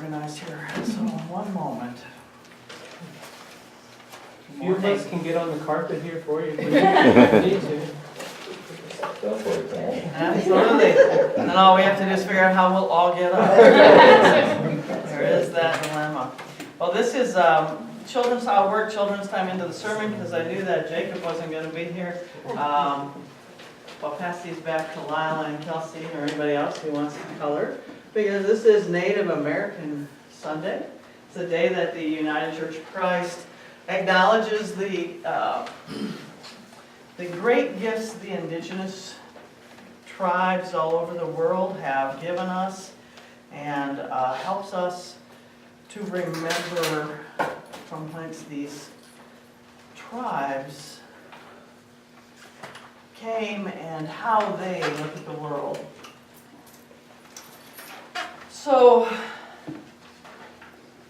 organized here, so one moment. A few of us can get on the carpet here for you. If we need to. Go for it, Ted. Absolutely. And then all we have to do is figure out how we'll all get up. There is that dilemma. Well, this is children's, I'll work children's time into the sermon because I knew that Jacob wasn't going to be here. I'll pass these back to Lila and Kelsey or anybody else who wants to color. Because this is Native American Sunday. It's a day that the United Church of Christ acknowledges the great gifts the indigenous tribes all over the world have given us, and helps us to remember from whence these tribes came and how they look at the world. So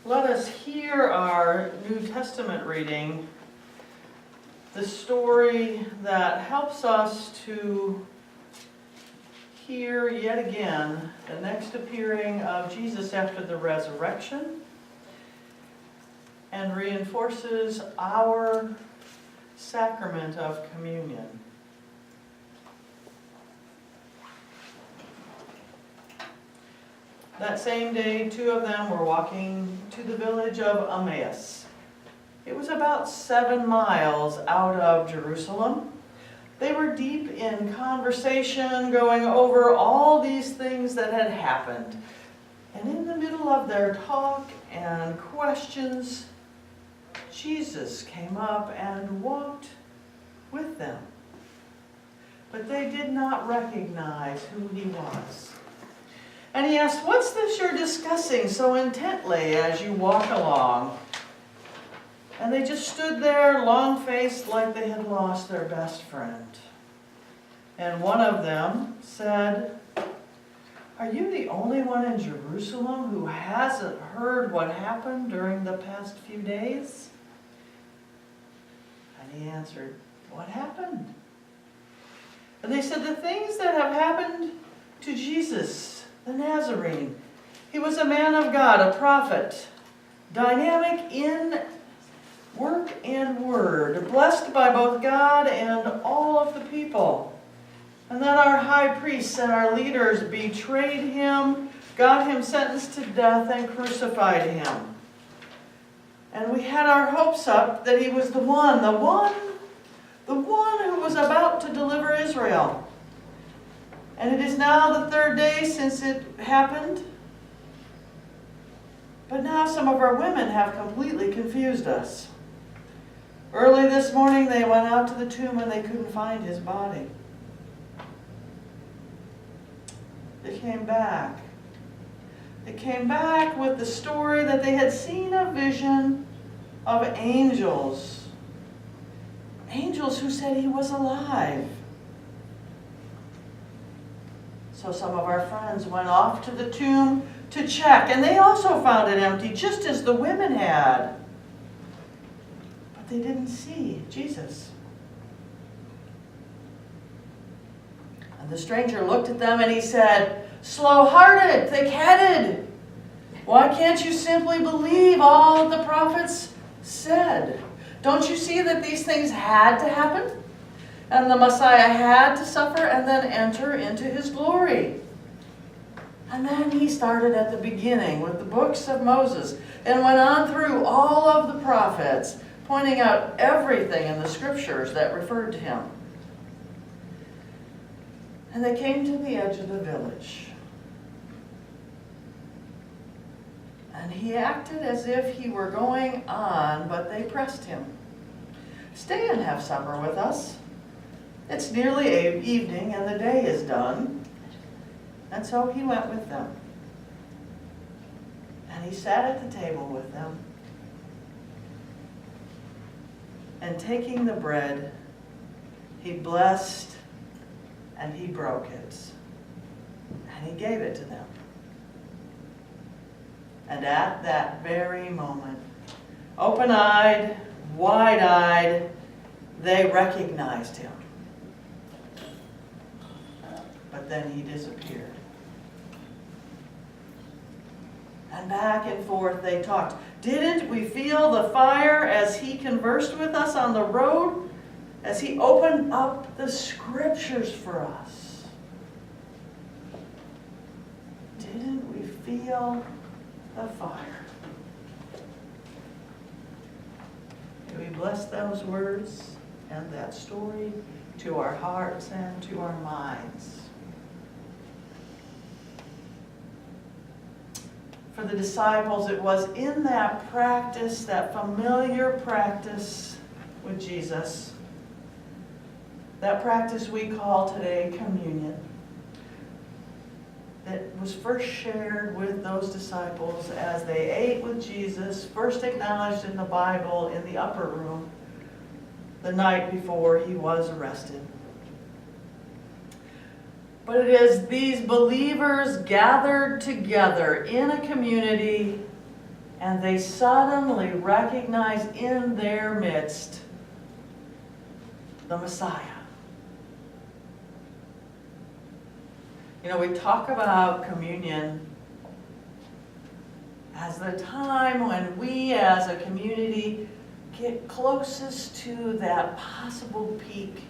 let us hear our New Testament reading, the story that helps us to hear yet again the next appearing of Jesus after the resurrection, and reinforces our sacrament of communion. That same day, 2 of them were walking to the village of Emmaus. It was about 7 miles out of Jerusalem. They were deep in conversation, going over all these things that had happened. And in the middle of their talk and questions, Jesus came up and walked with them. But they did not recognize who he was. And he asked, "What's this you're discussing so intently as you walk along?" And they just stood there, long-faced, like they had lost their best friend. And one of them said, "Are you the only one in Jerusalem who hasn't heard what happened during the past few days?" And he answered, "What happened?" And they said, "The things that have happened to Jesus, the Nazarene. He was a man of God, a prophet, dynamic in work and word, blessed by both God and all of the people. And then our high priests and our leaders betrayed him, got him sentenced to death, and crucified him. And we had our hopes up that he was the one who was about to deliver Israel. And it is now the 3rd day since it happened. But now some of our women have completely confused us. Early this morning they went out to the tomb and they couldn't find his body. They came back. They came back with the story that they had seen a vision of angels. Angels who said he was alive. So some of our friends went off to the tomb to check, and they also found it empty, just as the women had. But they didn't see Jesus. And the stranger looked at them and he said, "Slow-hearted, thick-headed, why can't you simply believe all that the prophets said? Don't you see that these things had to happen? And the Messiah had to suffer and then enter into his glory." And then he started at the beginning with the books of Moses and went on through all of the prophets, pointing out everything in the scriptures that referred to him. And they came to the edge of the village. And he acted as if he were going on, but they pressed him. "Stay and have supper with us. It's nearly evening and the day is done." And so he went with them. And he sat at the table with them. And taking the bread, he blessed and he broke it. And he gave it to them. And at that very moment, open-eyed, wide-eyed, they recognized him. But then he disappeared. And back and forth they talked. Didn't we feel the fire as he conversed with us on the road? As he opened up the scriptures for us? Didn't we feel the fire? May we bless those words and that story to our hearts and to our minds. For the disciples, it was in that practice, that familiar practice with Jesus, that practice we call today communion, that was first shared with those disciples as they ate with Jesus, first acknowledged in the Bible in the upper room the night before he was arrested. But it is these believers gathered together in a community, and they suddenly recognize in their midst the Messiah. You know, we talk about communion as the time when we as a community get closest to that possible peak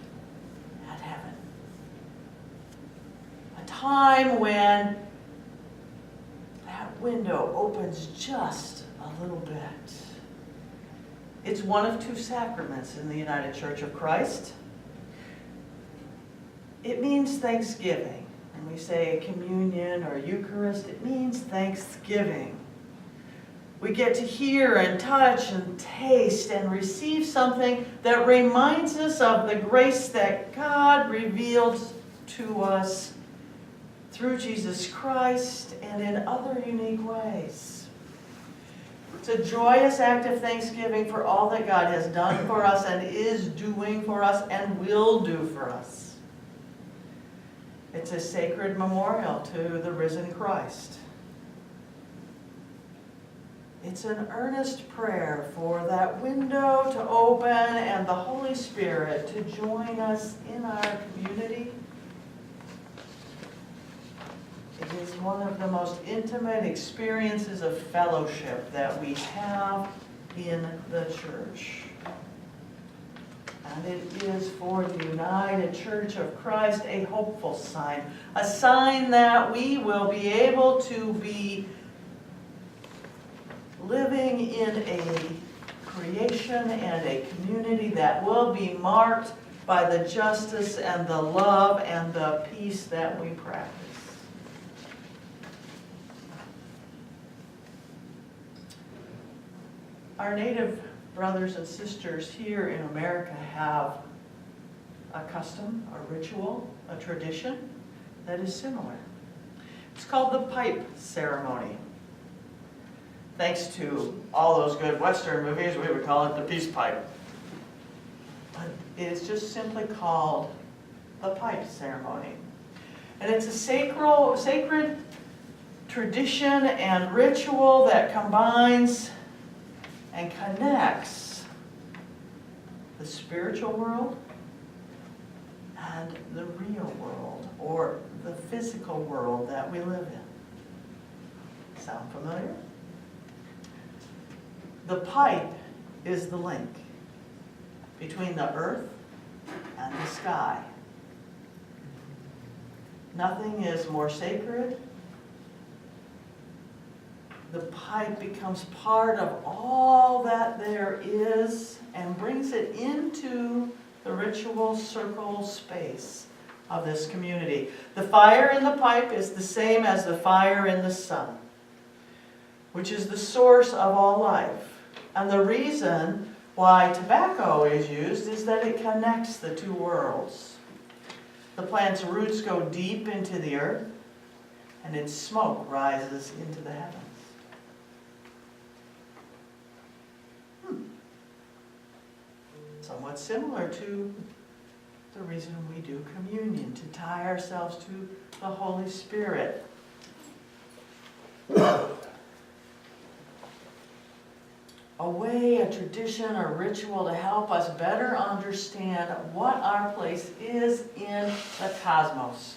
at heaven. A time when that window opens just a little bit. It's one of two sacraments in the United Church of Christ. It means thanksgiving. When we say communion or Eucharist, it means thanksgiving. We get to hear and touch and taste and receive something that reminds us of the grace that God revealed to us through Jesus Christ and in other unique ways. It's a joyous act of thanksgiving for all that God has done for us and is doing for us and will do for us. It's a sacred memorial to the risen Christ. It's an earnest prayer for that window to open and the Holy Spirit to join us in our community. It is one of the most intimate experiences of fellowship that we have in the church. And it is for the United Church of Christ a hopeful sign, a sign that we will be able to be living in a creation and a community that will be marked by the justice and the love and the peace that we practice. Our native brothers and sisters here in America have a custom, a ritual, a tradition that is similar. It's called the pipe ceremony. Thanks to all those good Western movies, we would call it the peace pipe. But it is just simply called the pipe ceremony. And it's a sacred tradition and ritual that combines and connects the spiritual world and the real world, or the physical world that we live in. Sound familiar? The pipe is the link between the earth and the sky. Nothing is more sacred. The pipe becomes part of all that there is and brings it into the ritual circle space of this community. The fire in the pipe is the same as the fire in the sun, which is the source of all life. And the reason why tobacco is used is that it connects the two worlds. The plant's roots go deep into the earth, and its smoke rises into the heavens. Somewhat similar to the reason we do communion, to tie ourselves to the Holy Spirit. A way, a tradition, a ritual to help us better understand what our place is in the cosmos.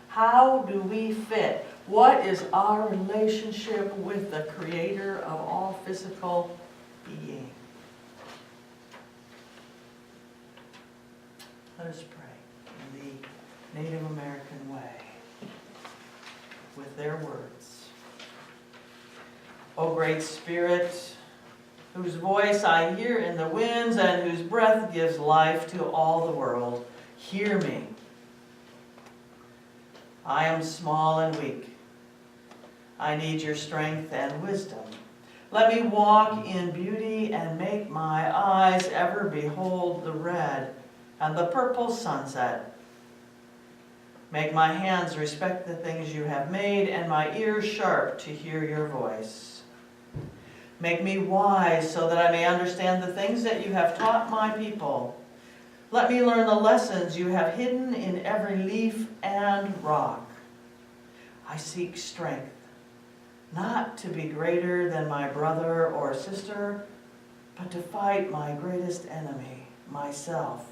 How do we fit? What is our relationship with the creator of all physical being? Let us pray in the Native American way with their words. O great Spirit, whose voice I hear in the winds and whose breath gives life to all the world, hear me. I am small and weak. I need your strength and wisdom. Let me walk in beauty and make my eyes ever behold the red and the purple sunset. Make my hands respect the things you have made and my ears sharp to hear your voice. Make me wise so that I may understand the things that you have taught my people. Let me learn the lessons you have hidden in every leaf and rock. I seek strength, not to be greater than my brother or sister, but to fight my greatest enemy, myself.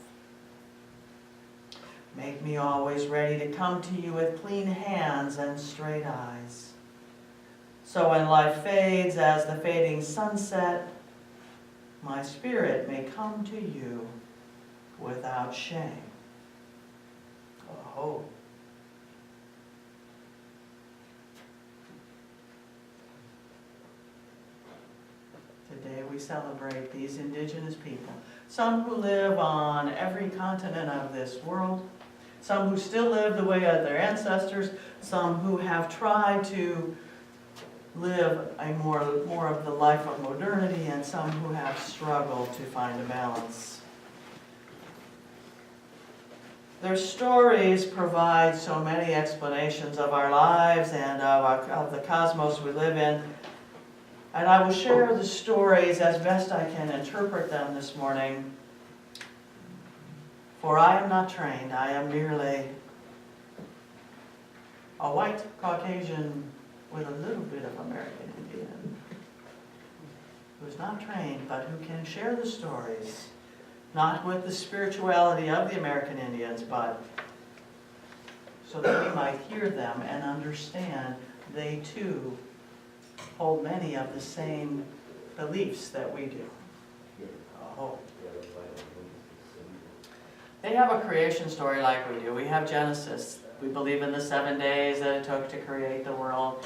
Make me always ready to come to you with clean hands and straight eyes. So when life fades as the fading sunset, my spirit may come to you without shame. Oh. Today we celebrate these indigenous people, some who live on every continent of this world, some who still live the way of their ancestors, some who have tried to live a more of the life of modernity, and some who have struggled to find a balance. Their stories provide so many explanations of our lives and of the cosmos we live in. And I will share the stories as best I can interpret them this morning. For I am not trained. I am merely a white Caucasian with a little bit of American Indian, who is not trained, but who can share the stories, not with the spirituality of the American Indians, but so that we might hear them and understand they too hold many of the same beliefs that we do. Oh. They have a creation story like we do. We have Genesis. We believe in the 7 days that it took to create the world,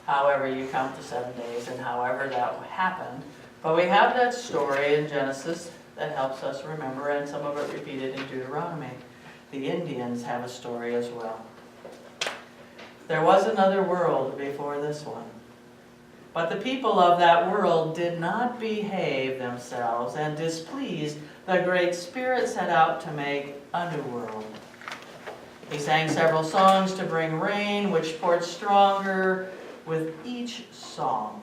however you count the 7 days and however that happened. But we have that story in Genesis that helps us remember, and some of it repeated in Deuteronomy. The Indians have a story as well. There was another world before this one. But the people of that world did not behave themselves, and displeased, the Great Spirit set out to make a new world. He sang several songs to bring rain, which poured stronger with each song.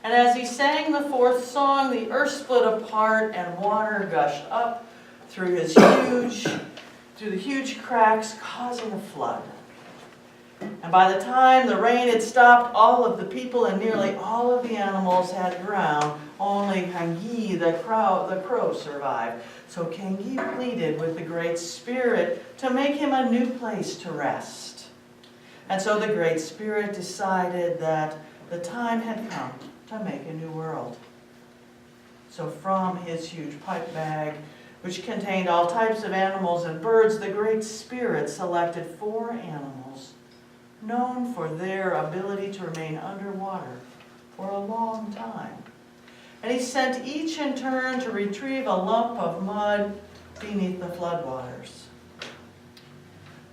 And as he sang the fourth song, the earth split apart and water gushed up through the huge cracks, causing a flood. And by the time the rain had stopped, all of the people and nearly all of the animals had drowned. Only Kangi, the crow, survived. So Kangi pleaded with the Great Spirit to make him a new place to rest. And so the Great Spirit decided that the time had come to make a new world. So from his huge pipe bag, which contained all types of animals and birds, the Great Spirit selected 4 animals known for their ability to remain underwater for a long time. And he sent each in turn to retrieve a lump of mud beneath the floodwaters.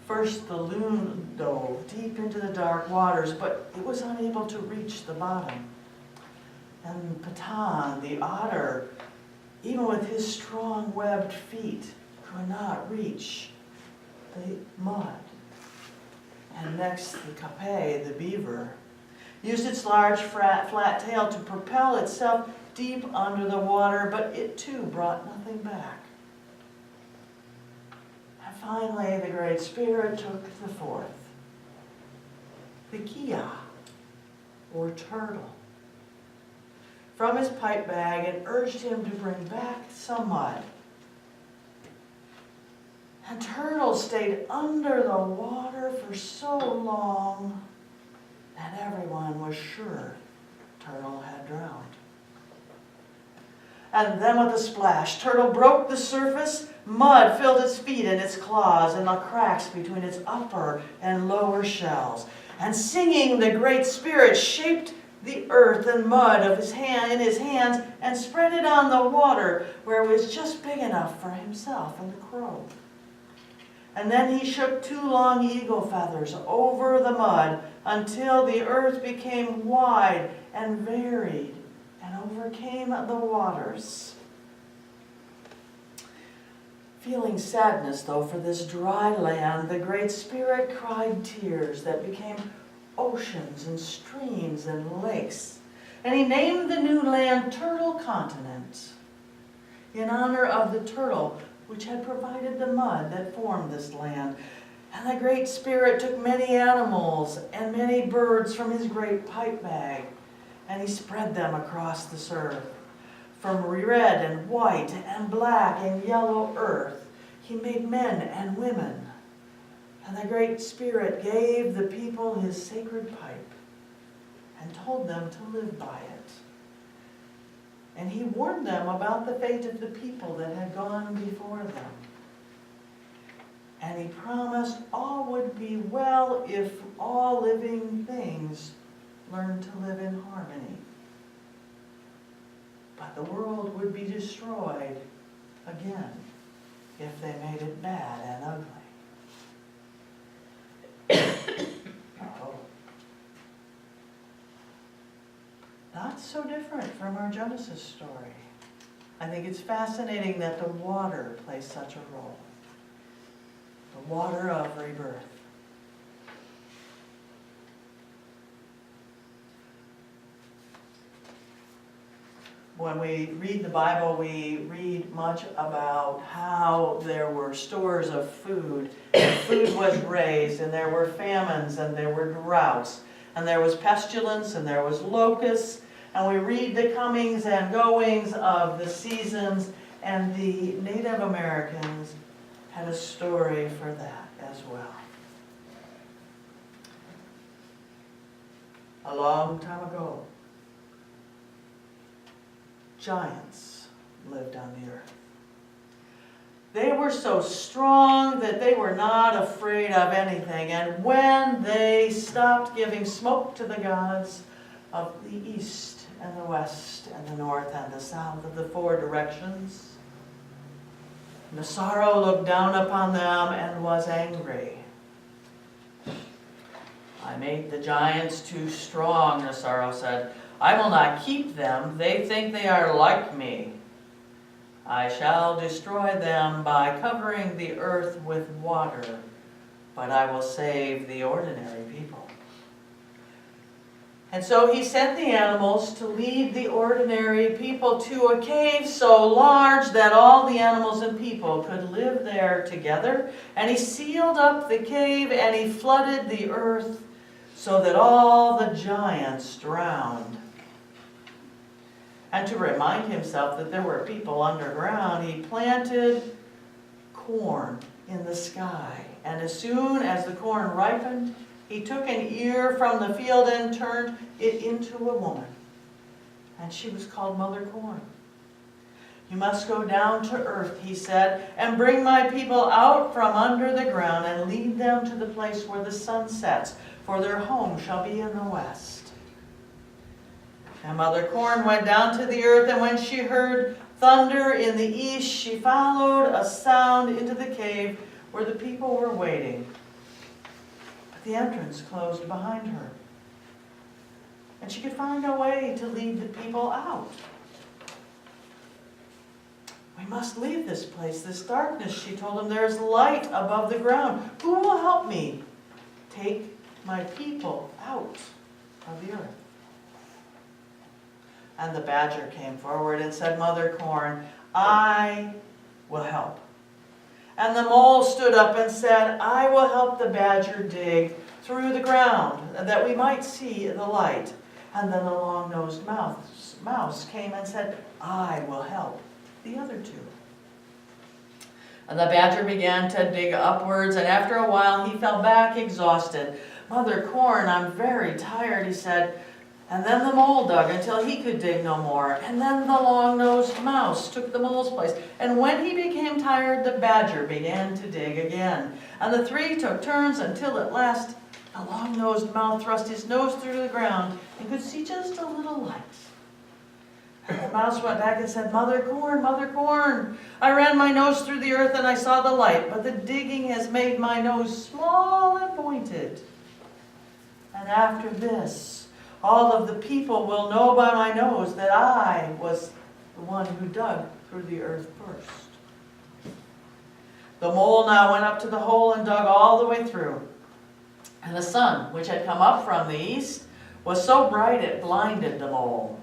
First, the loon dove deep into the dark waters, but it was unable to reach the bottom. And Patan, the otter, even with his strong webbed feet, could not reach the mud. And next, the Kapay, the beaver, used its large flat tail to propel itself deep under the water, but it too brought nothing back. And finally, the Great Spirit took the 4th, the Kia, or turtle, from his pipe bag and urged him to bring back some mud. And turtles stayed under the water for so long and everyone was sure Turtle had drowned. And then with a splash, Turtle broke the surface, mud filled its feet and its claws and the cracks between its upper and lower shells. And singing, the Great Spirit shaped the earth and mud of in his hands and spread it on the water where it was just big enough for himself and the crow. And then he shook 2 long eagle feathers over the mud until the earth became wide and varied and overcame the waters. Feeling sadness, though, for this dry land, the Great Spirit cried tears that became oceans and streams and lakes. And he named the new land Turtle Continent in honor of the turtle which had provided the mud that formed this land. And the Great Spirit took many animals and many birds from his great pipe bag, and he spread them across this earth. From red and white and black and yellow earth, he made men and women. And the Great Spirit gave the people his sacred pipe and told them to live by it. And he warned them about the fate of the people that had gone before them. And he promised all would be well if all living things learned to live in harmony. But the world would be destroyed again if they made it bad and ugly. Oh. Not so different from our Genesis story. I think it's fascinating that the water plays such a role. The water of rebirth. When we read the Bible, we read much about how there were stores of food, and food was raised, and there were famines, and there were droughts, and there was pestilence, and there was locusts, and we read the comings and goings of the seasons, and the Native Americans had a story for that as well. A long time ago, giants lived on the earth. They were so strong that they were not afraid of anything, and when they stopped giving smoke to the gods of the east and the west and the north and the south of the 4 directions, Nasaro looked down upon them and was angry. I made the giants too strong, Nasaro said. I will not keep them. They think they are like me. I shall destroy them by covering the earth with water, but I will save the ordinary people. And so he sent the animals to lead the ordinary people to a cave so large that all the animals and people could live there together. And he sealed up the cave and he flooded the earth so that all the giants drowned. And to remind himself that there were people underground, he planted corn in the sky. And as soon as the corn ripened, he took an ear from the field and turned it into a woman. And she was called Mother Corn. You must go down to earth, he said, and bring my people out from under the ground and lead them to the place where the sun sets, for their home shall be in the west. And Mother Corn went down to the earth, and when she heard thunder in the east, she followed a sound into the cave where the people were waiting. But the entrance closed behind her, and she could find no way to lead the people out. We must leave this place, this darkness, she told him. There is light above the ground. Who will help me take my people out of the earth? And the badger came forward and said, Mother Corn, I will help. And the mole stood up and said, I will help the badger dig through the ground that we might see the light. And then the long-nosed mouse came and said, I will help the other 2. And the badger began to dig upwards, and after a while he fell back exhausted. Mother Corn, I'm very tired, he said. And then the mole dug until he could dig no more. And then the long-nosed mouse took the mole's place. And when he became tired, the badger began to dig again. And the three took turns until at last the long-nosed mouse thrust his nose through the ground and could see just a little light. And the mouse went back and said, Mother Corn, I ran my nose through the earth and I saw the light, but the digging has made my nose small and pointed. And after this, all of the people will know by my nose that I was the one who dug through the earth first. The mole now went up to the hole and dug all the way through. And the sun, which had come up from the east, was so bright it blinded the mole.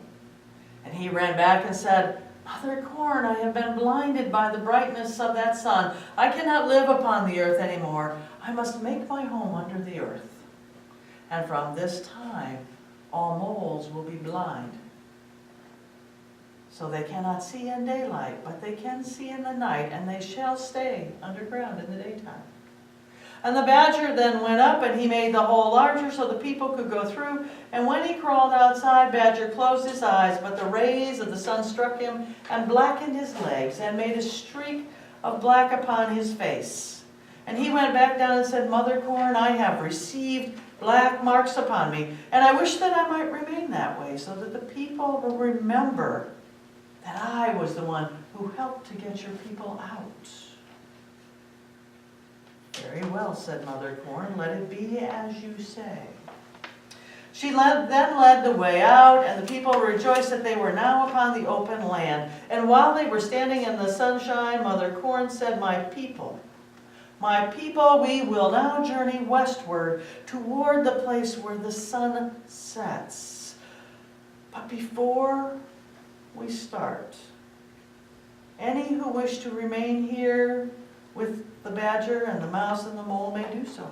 And he ran back and said, Mother Corn, I have been blinded by the brightness of that sun. I cannot live upon the earth anymore. I must make my home under the earth. And from this time, all moles will be blind. So they cannot see in daylight, but they can see in the night, and they shall stay underground in the daytime. And the badger then went up, and he made the hole larger so the people could go through. And when he crawled outside, Badger closed his eyes, but the rays of the sun struck him and blackened his legs and made a streak of black upon his face. And he went back down and said, Mother Corn, I have received black marks upon me, and I wish that I might remain that way so that the people will remember that I was the one who helped to get your people out. Very well, said Mother Corn, let it be as you say. She then led the way out, and the people rejoiced that they were now upon the open land. And while they were standing in the sunshine, Mother Corn said, my people, we will now journey westward toward the place where the sun sets. But before we start, any who wish to remain here with the badger and the mouse and the mole may do so.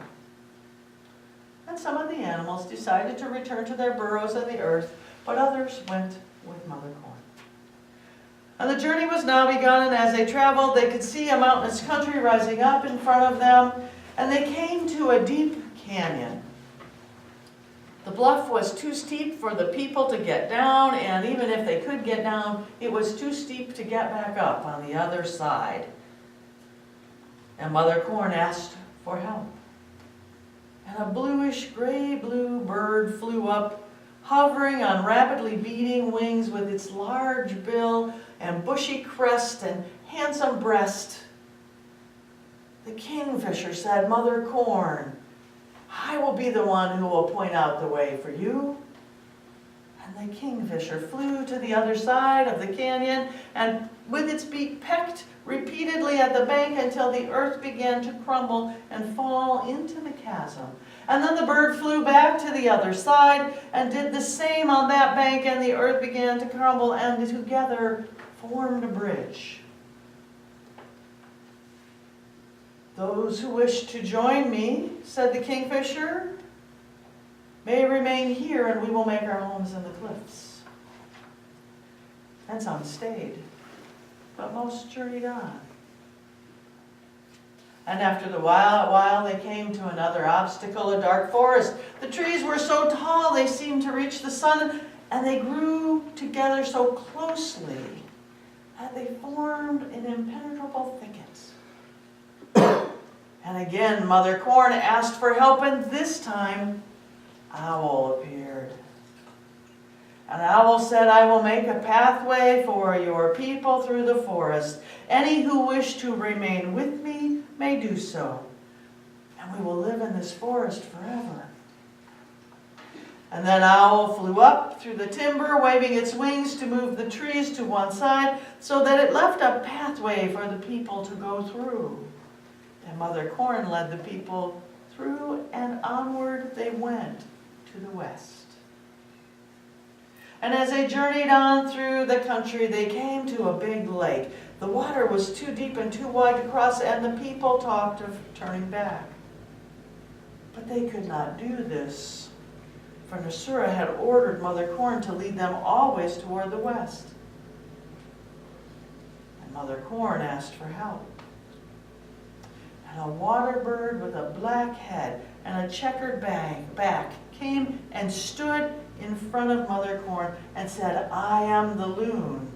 And some of the animals decided to return to their burrows in the earth, but others went with Mother Corn. And the journey was now begun, and as they traveled, they could see a mountainous country rising up in front of them, and they came to a deep canyon. The bluff was too steep for the people to get down, and even if they could get down, it was too steep to get back up on the other side. And Mother Corn asked for help. And a bluish gray-blue bird flew up, hovering on rapidly beating wings with its large bill and bushy crest and handsome breast. The kingfisher said, Mother Corn, I will be the one who will point out the way for you. And the kingfisher flew to the other side of the canyon and with its beak pecked repeatedly at the bank until the earth began to crumble and fall into the chasm. And then the bird flew back to the other side and did the same on that bank, and the earth began to crumble and together formed a bridge. Those who wish to join me, said the kingfisher, may remain here, and we will make our homes in the cliffs. And some stayed, but most journeyed on. And after a while they came to another obstacle, a dark forest. The trees were so tall they seemed to reach the sun, and they grew together so closely that they formed an impenetrable thicket. And again Mother Corn asked for help, and this time Owl appeared. And Owl said, I will make a pathway for your people through the forest. Any who wish to remain with me may do so, and we will live in this forest forever. And then Owl flew up through the timber, waving its wings to move the trees to one side so that it left a pathway for the people to go through. And Mother Corn led the people through, and onward they went to the west. And as they journeyed on through the country, they came to a big lake. The water was too deep and too wide to cross, and the people talked of turning back. But they could not do this, for Nasura had ordered Mother Corn to lead them always toward the west. And Mother Corn asked for help. And a water bird with a black head and a checkered back came and stood in front of Mother Corn and said, I am the loon,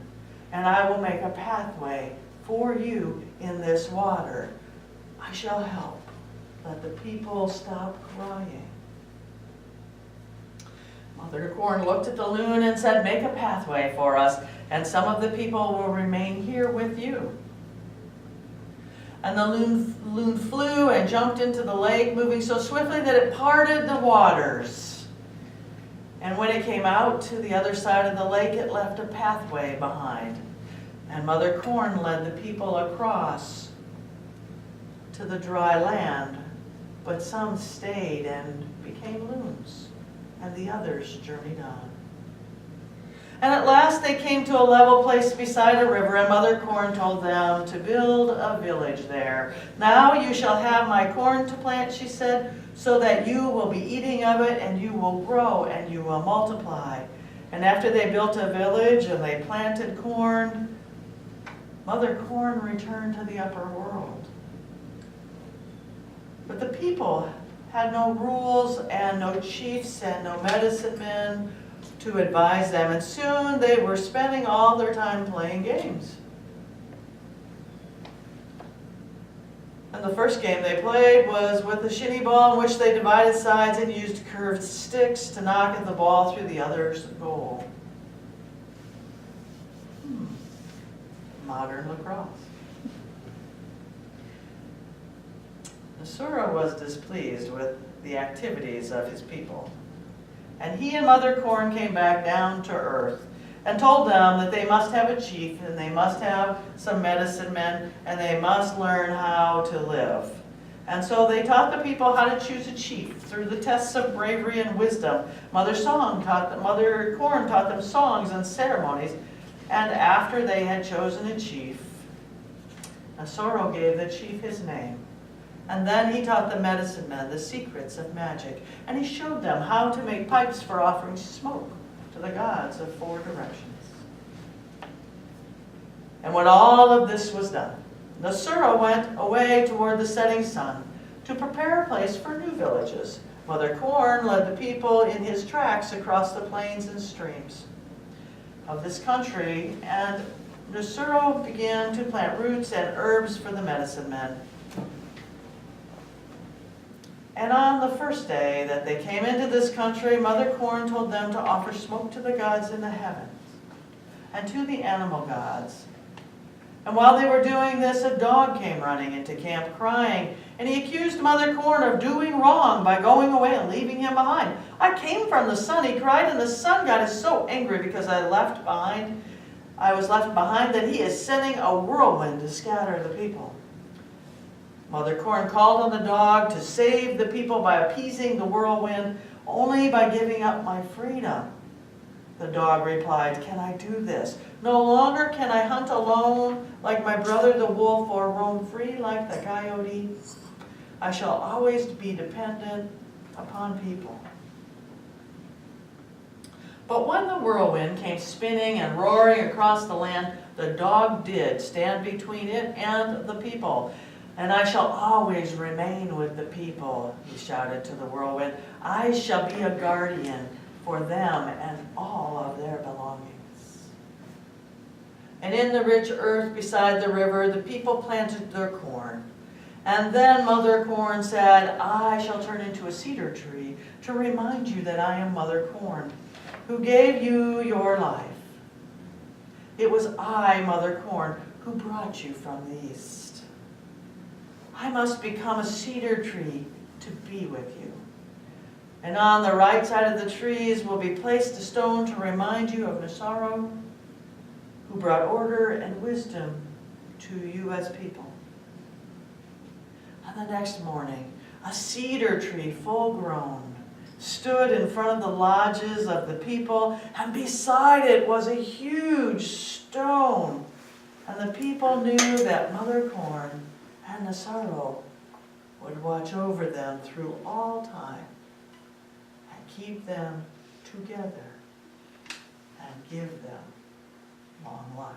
and I will make a pathway for you in this water. I shall help. Let the people stop crying. Mother Corn looked at the loon and said, make a pathway for us, and some of the people will remain here with you. And the loon flew and jumped into the lake, moving so swiftly that it parted the waters. And when it came out to the other side of the lake, it left a pathway behind. And Mother Corn led the people across to the dry land, but some stayed and became loons, and the others journeyed on. And at last they came to a level place beside a river, and Mother Corn told them to build a village there. Now you shall have my corn to plant, she said, so that you will be eating of it, and you will grow, and you will multiply. And after they built a village and they planted corn, Mother Corn returned to the upper world. But the people had no rules and no chiefs and no medicine men to advise them, and soon they were spending all their time playing games. And the first game they played was with the shinny ball, in which they divided sides and used curved sticks to knock at the ball through the other's goal. Modern lacrosse. Nasura was displeased with the activities of his people. And he and Mother Corn came back down to earth and told them that they must have a chief, and they must have some medicine men, and they must learn how to live. And so they taught the people how to choose a chief through the tests of bravery and wisdom. Mother Corn taught them songs and ceremonies. And after they had chosen a chief, Nasoro gave the chief his name. And then he taught the medicine men the secrets of magic. And he showed them how to make pipes for offering smoke to the gods of 4 directions. And when all of this was done, Nasura went away toward the setting sun to prepare a place for new villages. Mother Corn led the people in his tracks across the plains and streams of this country, and Nasura began to plant roots and herbs for the medicine men. And on the first day that they came into this country, Mother Corn told them to offer smoke to the gods in the heavens and to the animal gods. And while they were doing this, a dog came running into camp crying, and he accused Mother Corn of doing wrong by going away and leaving him behind. I came from the sun, he cried, and the sun god is so angry because I was left behind that he is sending a whirlwind to scatter the people. Mother Corn called on the dog to save the people by appeasing the whirlwind, only by giving up my freedom. The dog replied, can I do this? No longer can I hunt alone like my brother the wolf, or roam free like the coyote. I shall always be dependent upon people. But when the whirlwind came spinning and roaring across the land, the dog did stand between it and the people. And I shall always remain with the people, he shouted to the whirlwind. I shall be a guardian for them and all of their belongings. And in the rich earth beside the river, the people planted their corn. And then Mother Corn said, I shall turn into a cedar tree to remind you that I am Mother Corn, who gave you your life. It was I, Mother Corn, who brought you from the east. I must become a cedar tree to be with you. And on the right side of the trees will be placed a stone to remind you of Nasaro, who brought order and wisdom to you as people. And the next morning, a cedar tree, full grown, stood in front of the lodges of the people, and beside it was a huge stone. And the people knew that Mother Corn and Nasaro would watch over them through all time and keep them together and give them long life.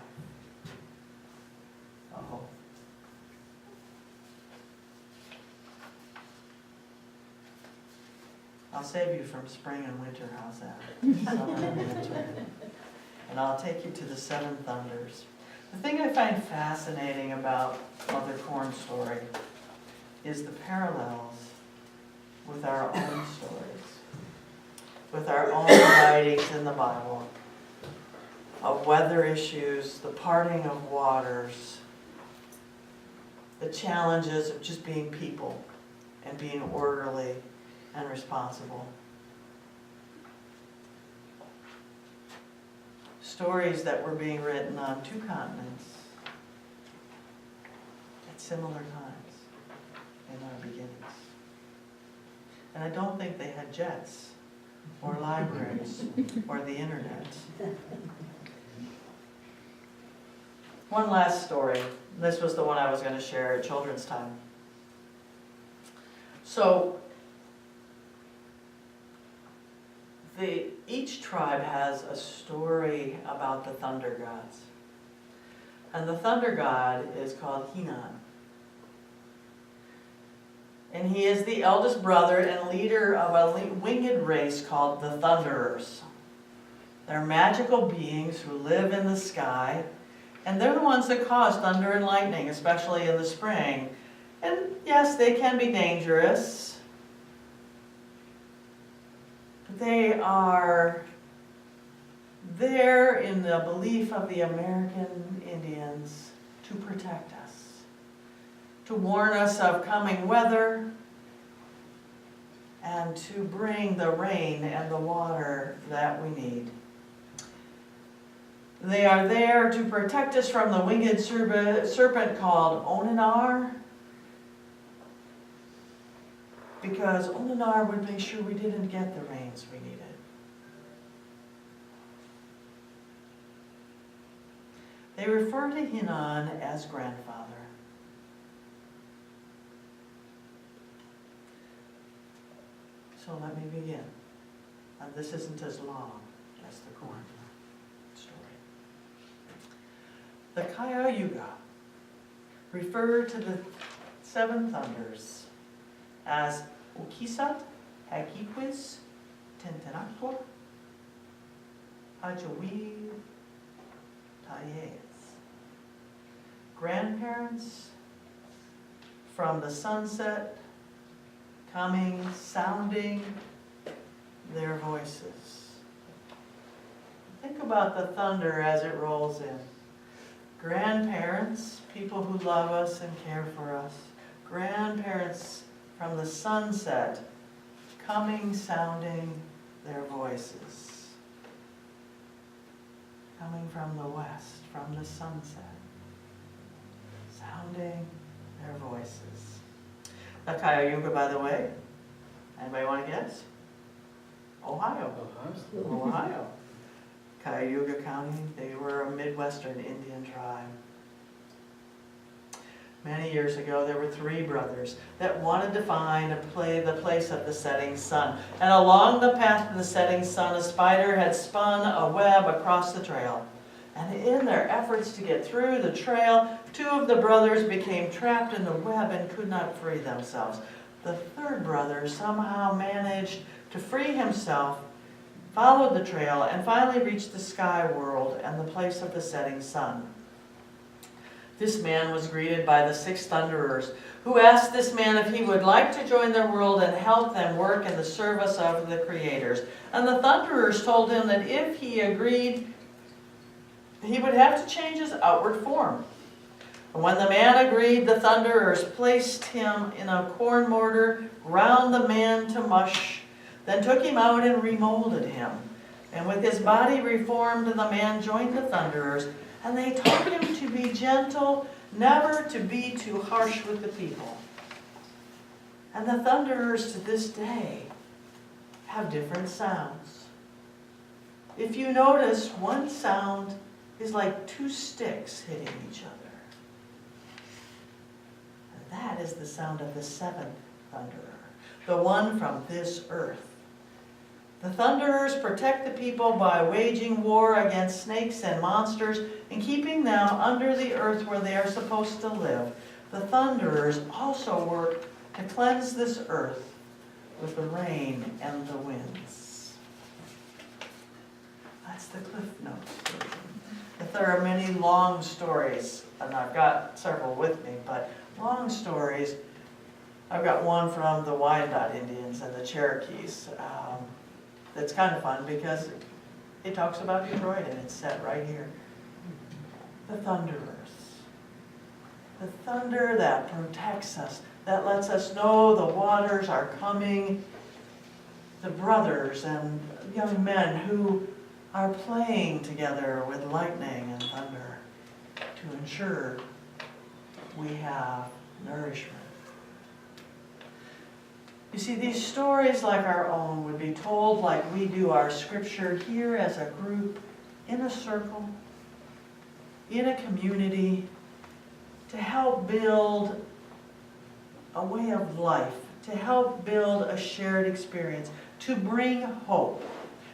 I'll save you from spring and winter, how's that? Summer and winter. And I'll take you to the seven thunders. The thing I find fascinating about Mother Corn's story is the parallels with our own stories, with our own writings in the Bible, of weather issues, the parting of waters, the challenges of just being people and being orderly and responsible. Stories that were being written on two continents at similar times in our beginnings. And I don't think they had jets or libraries or the internet. One last story. This was the one I was going to share at children's time. So, each tribe has a story about the thunder gods. And the thunder god is called Hinan. And he is the eldest brother and leader of a winged race called the Thunderers. They're magical beings who live in the sky, and they're the ones that cause thunder and lightning, especially in the spring. And yes, they can be dangerous. But they are there in the belief of the American Indians to protect us, to warn us of coming weather, and to bring the rain and the water that we need. They are there to protect us from the winged serpent called Onanar, because Onanar would make sure we didn't get the rains we needed. They refer to Hinan as grandfather. So let me begin. And this isn't as long as the corn story. The Kaya Yuga refer to the seven thunders as Ukisat, Hagiquis, Tentenaktor, Hajawi, Tayez. Grandparents from the sunset, coming, sounding their voices. Think about the thunder as it rolls in. Grandparents, people who love us and care for us. Grandparents from the sunset, coming, sounding their voices. Coming from the west, from the sunset, sounding their voices. The Kaya Yuga, by the way, anybody want to guess? Ohio. Ohio. Cayuga County, they were a Midwestern Indian tribe. Many years ago, there were three brothers that wanted to find and play the place of the setting sun. And along the path of the setting sun, a spider had spun a web across the trail. And in their efforts to get through the trail, two of the brothers became trapped in the web and could not free themselves. The third brother somehow managed to free himself, followed the trail, and finally reached the sky world and the place of the setting sun. This man was greeted by the six thunderers, who asked this man if he would like to join their world and help them work in the service of the creators. And the thunderers told him that if he agreed, he would have to change his outward form. And when the man agreed, the thunderers placed him in a corn mortar, ground the man to mush, then took him out and remolded him. And with his body reformed, the man joined the thunderers, and they taught him to be gentle, never to be too harsh with the people. And the thunderers to this day have different sounds. If you notice, one sound is like two sticks hitting each other. And that is the sound of the seventh thunderer, the one from this earth. The thunderers protect the people by waging war against snakes and monsters and keeping them under the earth where they are supposed to live. The thunderers also work to cleanse this earth with the rain and the winds. That's the Cliff Notes version. If there are many long stories, and I've got several with me, but long stories, I've got one from the Wyandotte Indians and the Cherokees. That's kind of fun because it talks about Detroit and it's set right here. The Thunderers. The thunder that protects us, that lets us know the waters are coming. The brothers and young men who are playing together with lightning and thunder to ensure we have nourishment. You see, these stories like our own would be told like we do our scripture here as a group, in a circle, in a community, to help build a way of life, to help build a shared experience, to bring hope,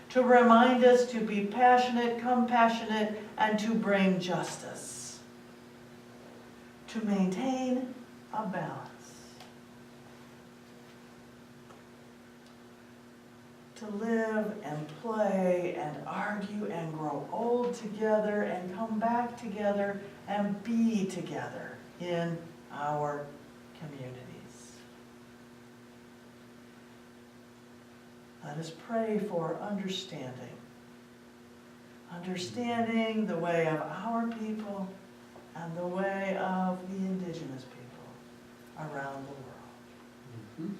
to remind us to be passionate, compassionate, and to bring justice, to maintain a balance, to live and play and argue and grow old together and come back together and be together in our communities. Let us pray for understanding. Understanding the way of our people and the way of the indigenous people around the world.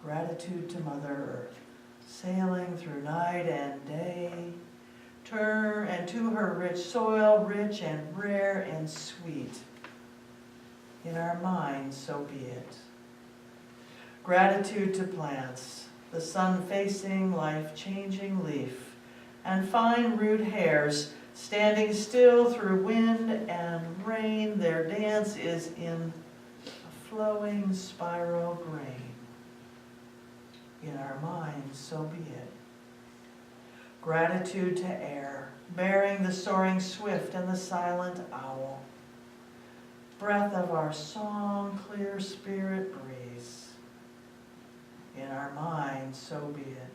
Gratitude to Mother Earth, sailing through night and day, turn and to her rich soil, rich and rare and sweet. In our minds, so be it. Gratitude to plants, the sun-facing, life-changing leaf, and fine root hairs standing still through wind and rain. Their dance is in a flowing spiral grain. In our minds, so be it. Gratitude to air, bearing the soaring swift and the silent owl. Breath of our song, clear spirit breeze. In our minds, so be it.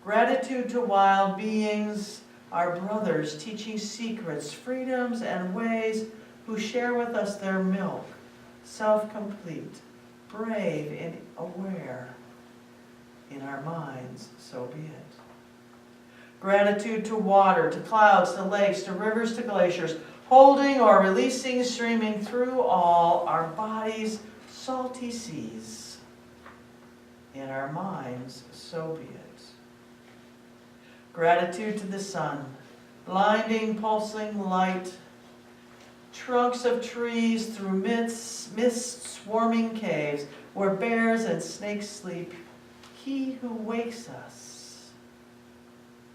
Gratitude to wild beings, our brothers teaching secrets, freedoms, and ways, who share with us their milk, self-complete, brave and aware. In our minds, so be it. Gratitude to water, to clouds, to lakes, to rivers, to glaciers, holding or releasing, streaming through all our bodies, salty seas. In our minds, so be it. Gratitude to the sun, blinding, pulsing light, trunks of trees through mist swarming caves, where bears and snakes sleep, he who wakes us.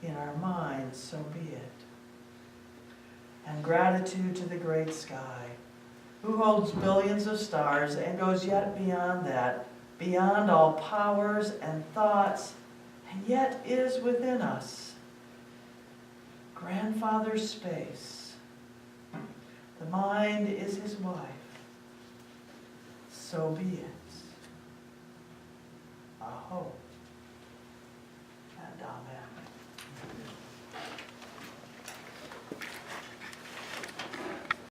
In our minds, so be it. And gratitude to the great sky, who holds billions of stars and goes yet beyond that, beyond all powers and thoughts, and yet is within us. Grandfather's space. The mind is his wife. So be it. A hope.